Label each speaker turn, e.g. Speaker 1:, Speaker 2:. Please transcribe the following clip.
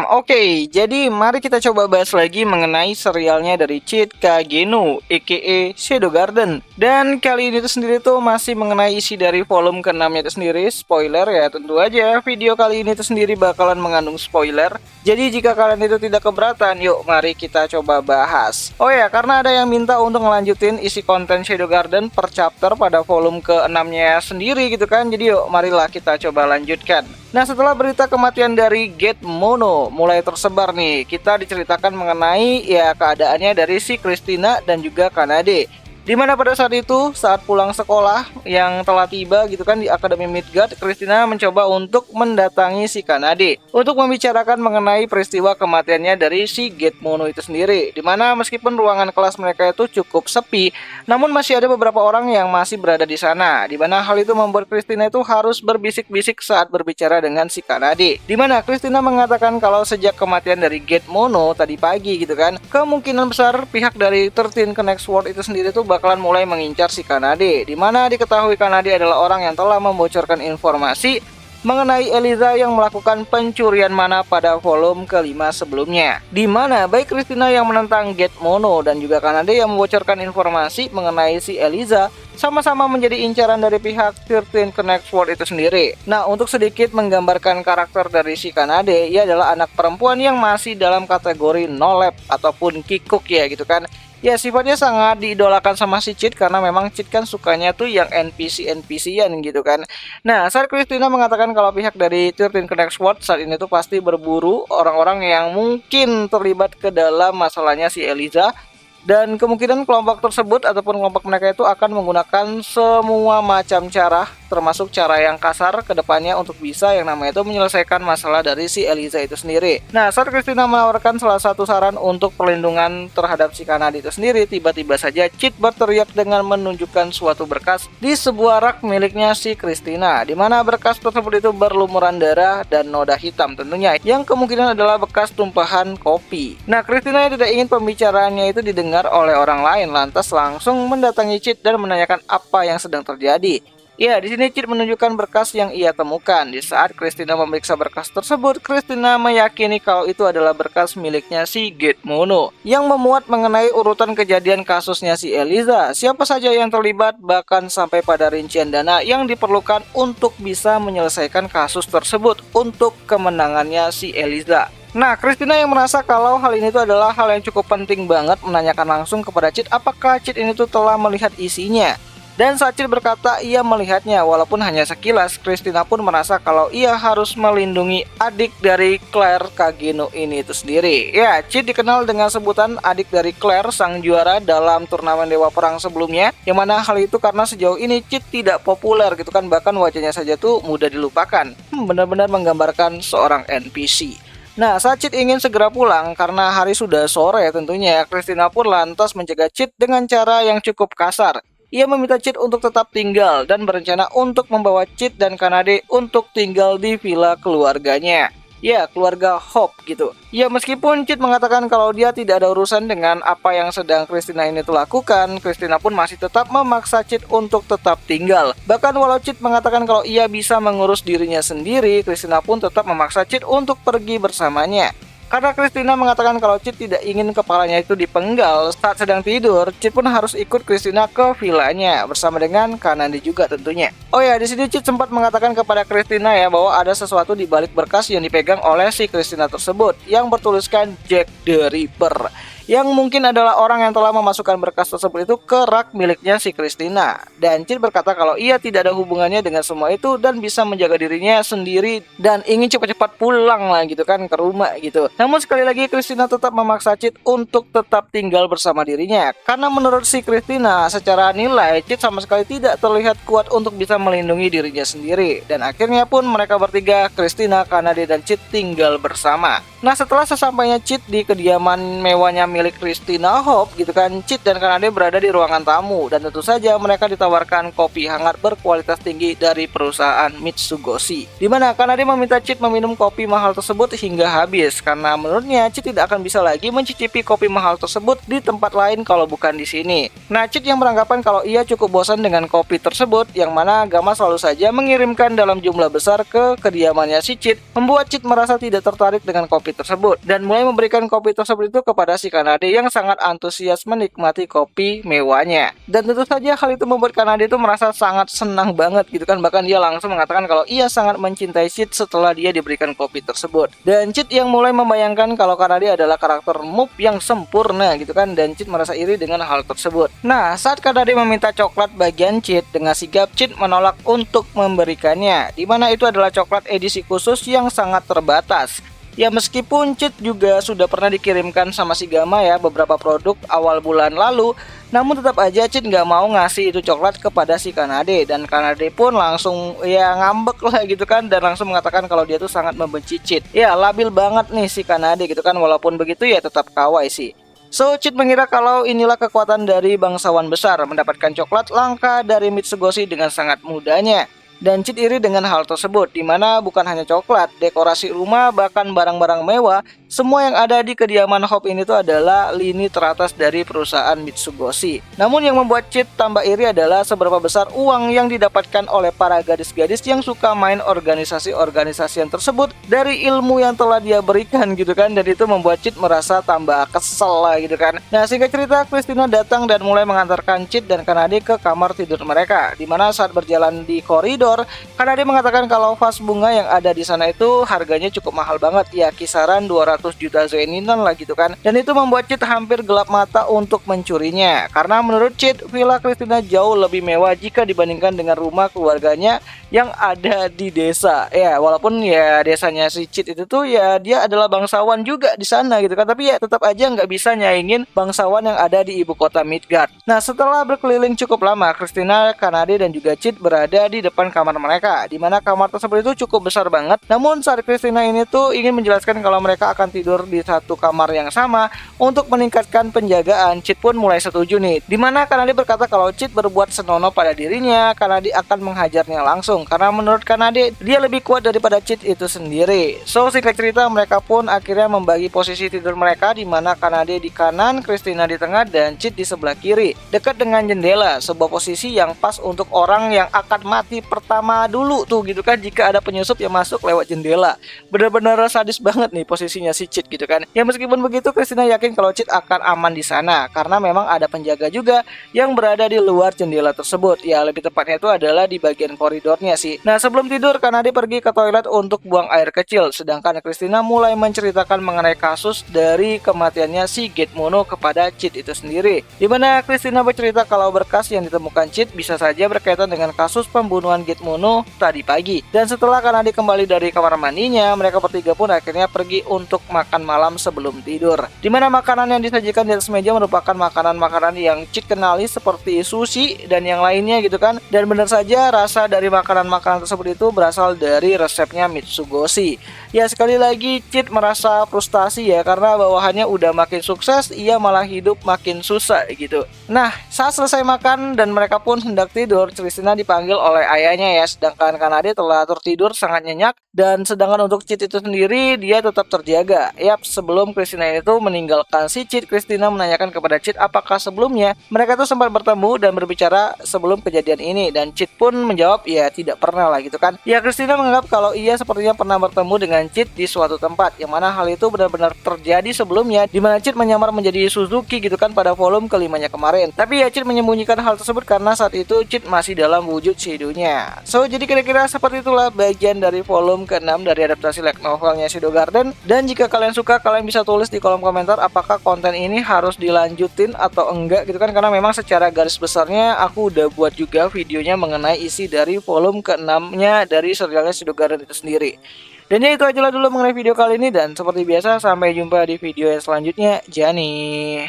Speaker 1: Oke, jadi mari kita coba bahas lagi mengenai serialnya dari Cheat Kageno, aka Shadow Garden. Dan kali ini tuh sendiri tuh masih mengenai isi dari volume ke-6-nya itu sendiri. Spoiler ya, tentu aja video kali ini tuh sendiri bakalan mengandung spoiler. Jadi jika kalian itu tidak keberatan, yuk mari kita coba bahas. Oh ya, karena ada yang minta untuk ngelanjutin isi konten Shadow Garden per chapter pada volume ke-6-nya sendiri gitu kan. Jadi yuk marilah kita coba lanjutkan. Nah, setelah berita kematian dari Gate Mono mulai tersebar nih, kita diceritakan mengenai ya keadaannya dari si Christina dan juga Kanade. Dimana pada saat itu, saat pulang sekolah yang telah tiba gitu kan di Akademi Midgard, Christina mencoba untuk mendatangi si Kanade untuk membicarakan mengenai peristiwa kematiannya dari si Gate Mono itu sendiri. Dimana meskipun ruangan kelas mereka itu cukup sepi, namun masih ada beberapa orang yang masih berada di sana. Dimana hal itu membuat Christina itu harus berbisik-bisik saat berbicara dengan si Kanade. Dimana Christina mengatakan kalau sejak kematian dari Gate Mono tadi pagi gitu kan, kemungkinan besar pihak dari 13 Connect Sword itu sendiri tuh bakalan mulai mengincar si Kanade, di mana diketahui Kanade adalah orang yang telah membocorkan informasi mengenai Eliza yang melakukan pencurian mana pada volume kelima sebelumnya. Di mana baik Christina yang menentang Gate Mono dan juga Kanade yang membocorkan informasi mengenai si Eliza sama-sama menjadi incaran dari pihak 13 Connect Sword itu sendiri. Nah, untuk sedikit menggambarkan karakter dari si Kanade, ia adalah anak perempuan yang masih dalam kategori no lab ataupun kikuk ya gitu kan. Ya, sifatnya sangat diidolakan sama si Cheat karena memang Cheat kan sukanya tuh yang NPC-NPC-an gitu kan. Nah, saat Christina mengatakan kalau pihak dari 13 Connect Sword saat ini tuh pasti berburu orang-orang yang mungkin terlibat ke dalam masalahnya si Eliza. Dan kemungkinan kelompok tersebut ataupun kelompok mereka itu akan menggunakan semua macam cara, termasuk cara yang kasar ke depannya untuk bisa yang namanya itu menyelesaikan masalah dari si Eliza itu sendiri. Nah, saat Christina menawarkan salah satu saran untuk perlindungan terhadap si Kanade itu sendiri, tiba-tiba saja Cheat berteriak dengan menunjukkan suatu berkas di sebuah rak miliknya si Christina, di mana berkas tersebut itu berlumuran darah dan noda hitam tentunya, yang kemungkinan adalah bekas tumpahan kopi. Nah, Christina yang tidak ingin pembicaraannya itu didengar oleh orang lain, lantas langsung mendatangi Cheat dan menanyakan apa yang sedang terjadi. Ya, di sini Cheat menunjukkan berkas yang ia temukan. Di saat Christina memeriksa berkas tersebut, Christina meyakini kalau itu adalah berkas miliknya si Gate Mono yang memuat mengenai urutan kejadian kasusnya si Eliza, siapa saja yang terlibat, bahkan sampai pada rincian dana yang diperlukan untuk bisa menyelesaikan kasus tersebut untuk kemenangannya si Eliza. Nah, Christina yang merasa kalau hal ini tuh adalah hal yang cukup penting banget menanyakan langsung kepada Cheat apakah Cheat ini tuh telah melihat isinya. Dan saat Cheat berkata ia melihatnya walaupun hanya sekilas, Christina pun merasa kalau ia harus melindungi adik dari Claire Kageno ini itu sendiri. Ya, Cheat dikenal dengan sebutan adik dari Claire, sang juara dalam turnamen Dewa Perang sebelumnya, yang mana hal itu karena sejauh ini Cheat tidak populer gitu kan, bahkan wajahnya saja tuh mudah dilupakan. Benar-benar menggambarkan seorang NPC. Nah, saat Cheat ingin segera pulang karena hari sudah sore tentunya, Christina pun lantas mencegah Cheat dengan cara yang cukup kasar. Ia meminta Cheat untuk tetap tinggal dan berencana untuk membawa Cheat dan Kanade untuk tinggal di villa keluarganya. Ya, keluarga Hope gitu. Ya, meskipun Cheat mengatakan kalau dia tidak ada urusan dengan apa yang sedang Christina ini tuh lakukan, Christina pun masih tetap memaksa Cheat untuk tetap tinggal. Bahkan walau Cheat mengatakan kalau ia bisa mengurus dirinya sendiri, Christina pun tetap memaksa Cheat untuk pergi bersamanya. Karena Christina mengatakan kalau Cheat tidak ingin kepalanya itu dipenggal saat sedang tidur, Cheat pun harus ikut Christina ke villanya bersama dengan Kanade juga tentunya. Oh ya, di sini Cheat sempat mengatakan kepada Christina ya bahwa ada sesuatu di balik berkas yang dipegang oleh si Christina tersebut yang bertuliskan Jack the Ripper, yang mungkin adalah orang yang telah memasukkan berkas tersebut itu ke rak miliknya si Christina. Dan Cheat berkata kalau ia tidak ada hubungannya dengan semua itu dan bisa menjaga dirinya sendiri dan ingin cepat-cepat pulang lah gitu kan ke rumah gitu. Namun sekali lagi Christina tetap memaksa Cheat untuk tetap tinggal bersama dirinya, karena menurut si Christina secara nilai Cheat sama sekali tidak terlihat kuat untuk bisa melindungi dirinya sendiri. Dan akhirnya pun mereka bertiga, Christina, Kanade, dan Cheat tinggal bersama. Nah, setelah sesampainya Cheat di kediaman mewahnya milik Christina Hope gitu kan, Chit dan Kanade berada di ruangan tamu dan tentu saja mereka ditawarkan kopi hangat berkualitas tinggi dari perusahaan Mitsugoshi. Di mana Kanade meminta Chit meminum kopi mahal tersebut hingga habis karena menurutnya Chit tidak akan bisa lagi mencicipi kopi mahal tersebut di tempat lain kalau bukan di sini. Nah, Chit yang beranggapan kalau ia cukup bosan dengan kopi tersebut, yang mana Gama selalu saja mengirimkan dalam jumlah besar ke kediamannya si Chit, membuat Chit merasa tidak tertarik dengan kopi tersebut dan mulai memberikan kopi tersebut itu kepada si Kanade yang sangat antusias menikmati kopi mewahnya. Dan tentu saja hal itu membuat Kanade itu merasa sangat senang banget gitu kan, bahkan dia langsung mengatakan kalau ia sangat mencintai Chit setelah dia diberikan kopi tersebut. Dan Chit yang mulai membayangkan kalau Kanade adalah karakter moob yang sempurna gitu kan, dan Chit merasa iri dengan hal tersebut. Nah, saat Kanade meminta coklat bagian Chit, dengan sigap Chit menolak untuk memberikannya, dimana itu adalah coklat edisi khusus yang sangat terbatas. Ya, meskipun Chit juga sudah pernah dikirimkan sama si Gama ya beberapa produk awal bulan lalu, namun tetap aja Chit nggak mau ngasih itu coklat kepada si Kanade, dan Kanade pun langsung ya ngambek lah gitu kan, dan langsung mengatakan kalau dia tuh sangat membenci Chit. Ya, labil banget nih si Kanade gitu kan, walaupun begitu ya tetap kawaii sih. So, Chit mengira kalau inilah kekuatan dari bangsawan besar, mendapatkan coklat langka dari Mitsugoshi dengan sangat mudahnya. Dan Chit iri dengan hal tersebut, dimana bukan hanya coklat, dekorasi rumah, bahkan barang-barang mewah, semua yang ada di kediaman Hope ini tuh adalah lini teratas dari perusahaan Mitsugoshi. Namun yang membuat Chit tambah iri adalah seberapa besar uang yang didapatkan oleh para gadis-gadis yang suka main organisasi-organisasi yang tersebut dari ilmu yang telah dia berikan gitu kan, dan itu membuat Chit merasa tambah kesel lah gitu kan. Nah, singkat cerita, Christina datang dan mulai mengantarkan Chit dan Kanade ke kamar tidur mereka, dimana saat berjalan di koridor, Kanade mengatakan kalau vas bunga yang ada di sana itu harganya cukup mahal banget, ya kisaran 200 juta zeninan lah gitu kan. Dan itu membuat Chit hampir gelap mata untuk mencurinya, karena menurut Chit, villa Christina jauh lebih mewah jika dibandingkan dengan rumah keluarganya yang ada di desa. Ya, walaupun ya desanya si Chit itu tuh ya dia adalah bangsawan juga di sana gitu kan, tapi ya tetap aja nggak bisa nyaingin bangsawan yang ada di ibu kota Midgard. Nah, setelah berkeliling cukup lama, Christina, Kanade dan juga Chit berada di depan kamar mereka, dimana kamar tersebut itu cukup besar banget. Namun saat Christina ini tuh ingin menjelaskan kalau mereka akan tidur di satu kamar yang sama untuk meningkatkan penjagaan, Chit pun mulai setuju nih, dimana Kanade berkata kalau Chit berbuat senonoh pada dirinya, Kanade akan menghajarnya langsung, karena menurut Kanade dia lebih kuat daripada Chit itu sendiri. So, singkat cerita, mereka pun akhirnya membagi posisi tidur mereka, dimana Kanade di kanan, Christina di tengah, dan Chit di sebelah kiri, dekat dengan jendela, sebuah posisi yang pas untuk orang yang akan mati pertama dulu tuh gitu kan, jika ada penyusup yang masuk lewat jendela. Bener-bener sadis banget nih posisinya si Chit gitu kan. Ya, meskipun begitu, Christina yakin kalau Chit akan aman di sana, karena memang ada penjaga juga yang berada di luar jendela tersebut. Ya, lebih tepatnya itu adalah di bagian koridornya sih. Nah, sebelum tidur, Kanade pergi ke toilet untuk buang air kecil, sedangkan Christina mulai menceritakan mengenai kasus dari kematiannya si Getmono kepada Chit itu sendiri, dimana Christina bercerita kalau berkas yang ditemukan Chit bisa saja berkaitan dengan kasus pembunuhan Getmono tadi pagi. Dan setelah Kanade kembali dari kamar mandinya, mereka bertiga pun akhirnya pergi untuk makan malam sebelum tidur, dimana makanan yang disajikan di atas meja merupakan makanan-makanan yang Chit kenali seperti sushi dan yang lainnya gitu kan. Dan benar saja rasa dari makanan-makanan tersebut itu berasal dari resepnya Mitsugoshi. Ya, sekali lagi Chit merasa frustasi ya, karena bawahannya udah makin sukses, ia malah hidup makin susah gitu. Nah, saat selesai makan dan mereka pun hendak tidur, Christina dipanggil oleh ayahnya ya, sedangkan Kanade telah tertidur sangat nyenyak. Dan sedangkan untuk Chit itu sendiri, dia tetap terjaga. Yap, sebelum Christina itu meninggalkan si Chit, Christina menanyakan kepada Chit apakah sebelumnya mereka tuh sempat bertemu dan berbicara sebelum kejadian ini, dan Chit pun menjawab ya tidak pernah lah gitu kan. Ya, Christina menganggap kalau ia sepertinya pernah bertemu dengan Chit di suatu tempat, yang mana hal itu benar-benar terjadi sebelumnya, di mana Chit menyamar menjadi Suzuki gitu kan pada volume kelimanya kemarin. Tapi ya Chit menyembunyikan hal tersebut karena saat itu Chit masih dalam wujud shadownya. So, jadi kira-kira seperti itulah bagian dari volume ke-6 dari adaptasi light novelnya Shadow Garden. Dan jika kalian suka, kalian bisa tulis di kolom komentar apakah konten ini harus dilanjutin atau enggak gitu kan, karena memang secara garis besarnya aku udah buat juga videonya mengenai isi dari volume ke-6-nya dari serialnya Shadow Garden itu sendiri. Dan ya, itu aja lah dulu mengenai video kali ini, dan seperti biasa sampai jumpa di video yang selanjutnya. Jani.